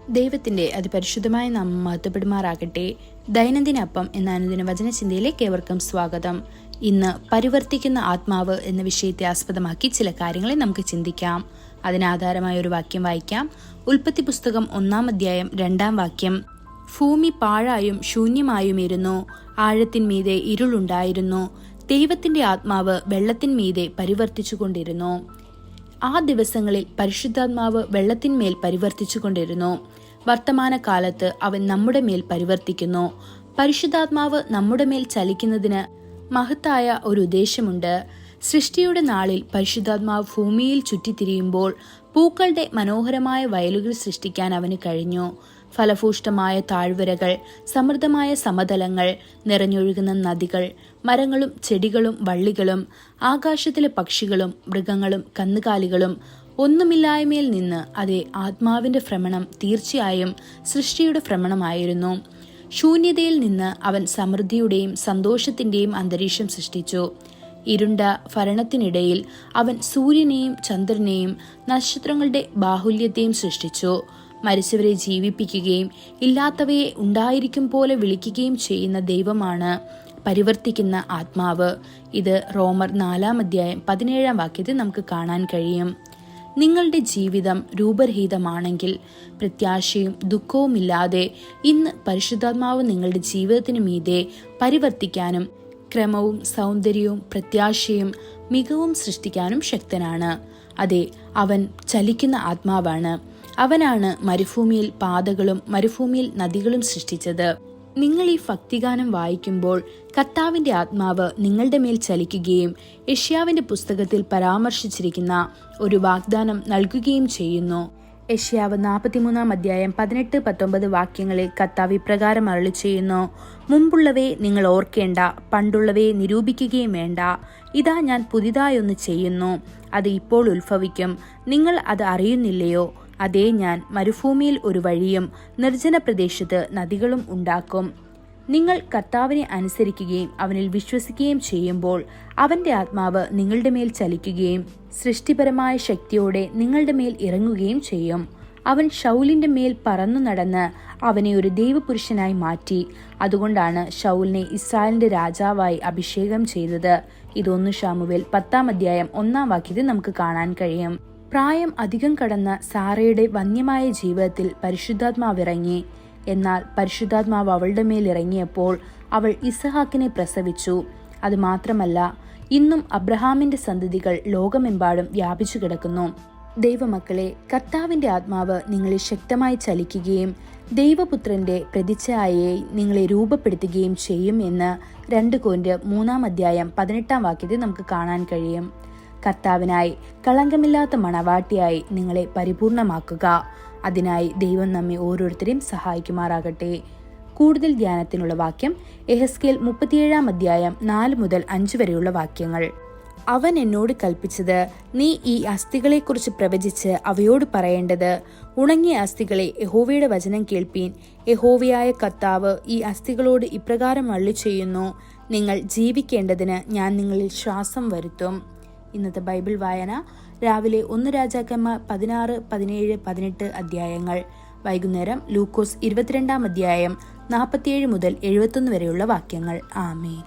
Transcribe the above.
ദൈവത്തിന്റെ അതിപരിശുദ്ധമായ നാമം മഹത്വപ്പെടുമാറാകട്ടെ. ദൈനംദിന അപ്പം എന്ന അനുദിന വചനചിന്തയിലേക്ക് ഏവർക്കും സ്വാഗതം. ഇന്ന് പരിവർത്തിക്കുന്ന ആത്മാവ് എന്ന വിഷയത്തെ ആസ്പദമാക്കി ചില കാര്യങ്ങളെ നമുക്ക് ചിന്തിക്കാം. അതിനാധാരമായ ഒരു വാക്യം വായിക്കാം. ഉൽപ്പത്തി പുസ്തകം 1-ാം അധ്യായം 2-ാം വാക്യം. ഭൂമി പാഴായും ശൂന്യമായുമിരുന്നു, ആഴത്തിന്മീതെ ഇരുളുണ്ടായിരുന്നു, ദൈവത്തിന്റെ ആത്മാവ് വെള്ളത്തിന്മീതെ പരിവർത്തിച്ചുകൊണ്ടിരുന്നു. ആ ദിവസങ്ങളിൽ പരിശുദ്ധാത്മാവ് വെള്ളത്തിന്മേൽ പരിവർത്തിച്ചുകൊണ്ടിരുന്നു. വർത്തമാനകാലത്ത് അവൻ നമ്മുടെ മേൽ പരിവർത്തിക്കുന്നു. പരിശുദ്ധാത്മാവ് നമ്മുടെ മേൽ ചലിക്കുന്നതിന് മഹത്തായ ഒരു ഉദ്ദേശമുണ്ട്. സൃഷ്ടിയുടെ നാളിൽ പരിശുദ്ധാത്മാവ് ഭൂമിയിൽ ചുറ്റിത്തിരിയുമ്പോൾ പൂക്കളുടെ മനോഹരമായ വയലുകൾ സൃഷ്ടിക്കാൻ അവന് കഴിഞ്ഞു. ഫലഭൂഷ്ടമായ താഴ്വരകൾ, സമൃദ്ധമായ സമതലങ്ങൾ, നിറഞ്ഞൊഴുകുന്ന നദികൾ, മരങ്ങളും ചെടികളും വള്ളികളും, ആകാശത്തിലെ പക്ഷികളും മൃഗങ്ങളും കന്നുകാലികളും, ഒന്നുമില്ലായ്മയിൽ നിന്ന് അതേ ആത്മാവിന്റെ ഭ്രമണം തീർച്ചയായും സൃഷ്ടിയുടെ ഭ്രമണമായിരുന്നു. ശൂന്യതയിൽ നിന്ന് അവൻ സമൃദ്ധിയുടെയും സന്തോഷത്തിന്റെയും അന്തരീക്ഷം സൃഷ്ടിച്ചു. ഇരുണ്ട ഭരണത്തിനിടയിൽ അവൻ സൂര്യനെയും ചന്ദ്രനെയും നക്ഷത്രങ്ങളുടെ ബാഹുല്യത്തെയും സൃഷ്ടിച്ചു. മരിച്ചവരെ ജീവിപ്പിക്കുകയും ഇല്ലാത്തവയെ ഉണ്ടായിരിക്കും പോലെ വിളിക്കുകയും ചെയ്യുന്ന ദൈവമാണ് പരിവർത്തിക്കുന്ന ആത്മാവ്. ഇത് റോമർ 4-ാം അധ്യായം 17-ാം വാക്യത്തിൽ നമുക്ക് കാണാൻ കഴിയും. നിങ്ങളുടെ ജീവിതം രൂപരഹിതമാണെങ്കിൽ പ്രത്യാശയും ദുഃഖവുമില്ലാതെ ഇന്ന് പരിശുദ്ധാത്മാവ് നിങ്ങളുടെ ജീവിതത്തിന് മീതെ പരിവർത്തിക്കാനും ക്രമവും സൗന്ദര്യവും പ്രത്യാശയും മികവും സൃഷ്ടിക്കാനും ശക്തനാണ്. അതെ, അവൻ ചലിക്കുന്ന ആത്മാവാണ്. അവനാണ് മരുഭൂമിയിൽ പാതകളും മരുഭൂമിയിൽ നദികളും സൃഷ്ടിച്ചത്. നിങ്ങൾ ഈ ഭക്തിഗാനം വായിക്കുമ്പോൾ കർത്താവിന്റെ ആത്മാവ് നിങ്ങളുടെ മേൽ ചലിക്കുകയും യെശയ്യാവിന്റെ പുസ്തകത്തിൽ പരാമർശിച്ചിരിക്കുന്ന ഒരു വാഗ്ദാനം നൽകുകയും ചെയ്യുന്നു. യെശയ്യാവ് 43-ാം അധ്യായം 18-19 വാക്യങ്ങളിൽ കർത്താവ് ഇപ്രകാരം അരുളി ചെയ്യുന്നു: മുമ്പുള്ളവയെ നിങ്ങൾ ഓർക്കേണ്ട, പണ്ടുള്ളവയെ നിരൂപിക്കുകയും വേണ്ട. ഇതാ, ഞാൻ പുതിയതായൊന്ന് ചെയ്യുന്നു, അത് ഇപ്പോൾ ഉത്ഭവിക്കും. നിങ്ങൾ അത് അറിയുന്നില്ലയോ? അതേ, ഞാൻ മരുഭൂമിയിൽ ഒരു വഴിയും നിർജ്ജന പ്രദേശത്ത് നദികളും ഉണ്ടാക്കും. നിങ്ങൾ കർത്താവിനെ അനുസരിക്കുകയും അവനിൽ വിശ്വസിക്കുകയും ചെയ്യുമ്പോൾ അവന്റെ ആത്മാവ് നിങ്ങളുടെ മേൽ ചലിക്കുകയും സൃഷ്ടിപരമായ ശക്തിയോടെ നിങ്ങളുടെ മേൽ ഇറങ്ങുകയും ചെയ്യും. അവൻ ശൗലിന്റെ മേൽ പറന്നു നടന്ന് അവനെ ഒരു ദൈവപുരുഷനായി മാറ്റി. അതുകൊണ്ടാണ് ശൗലിനെ ഇസ്രായേലിന്റെ രാജാവായി അഭിഷേകം ചെയ്തത്. ഇത് 1 ശമൂവേൽ 10-ാം അധ്യായം 1-ാം വാക്യത്തിൽ നമുക്ക് കാണാൻ കഴിയും. പ്രായം അധികം കടന്ന സാറയുടെ വന്യമായ ജീവിതത്തിൽ പരിശുദ്ധാത്മാവ് ഇറങ്ങി. എന്നാൽ പരിശുദ്ധാത്മാവ് അവളുടെ മേൽ ഇറങ്ങിയപ്പോൾ അവൾ ഇസഹാക്കിനെ പ്രസവിച്ചു. അതുമാത്രമല്ല, ഇന്നും അബ്രഹാമിന്റെ സന്തതികൾ ലോകമെമ്പാടും വ്യാപിച്ചു കിടക്കുന്നു. ദൈവമക്കളെ, കർത്താവിന്റെ ആത്മാവ് നിങ്ങളെ ശക്തമായി ചലിക്കുകയും ദൈവപുത്രന്റെ പ്രതിച്ഛായയെ നിങ്ങളെ രൂപപ്പെടുത്തുകയും ചെയ്യും എന്ന് 2 കൊരിന്ത്യർ 3-ാം അധ്യായം 18-ാം വാക്യത്തിൽ നമുക്ക് കാണാൻ കഴിയും. കർത്താവിനായി കളങ്കമില്ലാത്ത മണവാട്ടിയായി നിങ്ങളെ പരിപൂർണമാക്കുക. അതിനായി ദൈവം നമ്മെ ഓരോരുത്തരെയും സഹായിക്കുമാറാകട്ടെ. കൂടുതൽ ധ്യാനത്തിനുള്ള വാക്യം യെഹെസ്കേൽ 37-ാം അധ്യായം 4 മുതൽ 5 വരെയുള്ള വാക്യങ്ങൾ. അവൻ എന്നോട് കൽപ്പിച്ചത്, നീ ഈ അസ്ഥികളെക്കുറിച്ച് പ്രവചിച്ച് അവയോട് പറയേണ്ടത്: ഉണങ്ങിയ അസ്ഥികളെ, യഹോവയുടെ വചനം കേൾപ്പീൻ. യഹോവയായ കർത്താവ് ഈ അസ്ഥികളോട് ഇപ്രകാരം അരുളി ചെയ്യുന്നു: നിങ്ങൾ ജീവിക്കേണ്ടതിന് ഞാൻ നിങ്ങളിൽ ശ്വാസം വരുത്തും. ഇന്നത്തെ ബൈബിൾ വായന രാവിലെ 1 രാജാക്കന്മാർ 16, 17, 18 അധ്യായങ്ങൾ. വൈകുന്നേരം ലൂക്കോസ് 22-ാം അധ്യായം 47 മുതൽ 71 വരെയുള്ള വാക്യങ്ങൾ. ആമേൻ.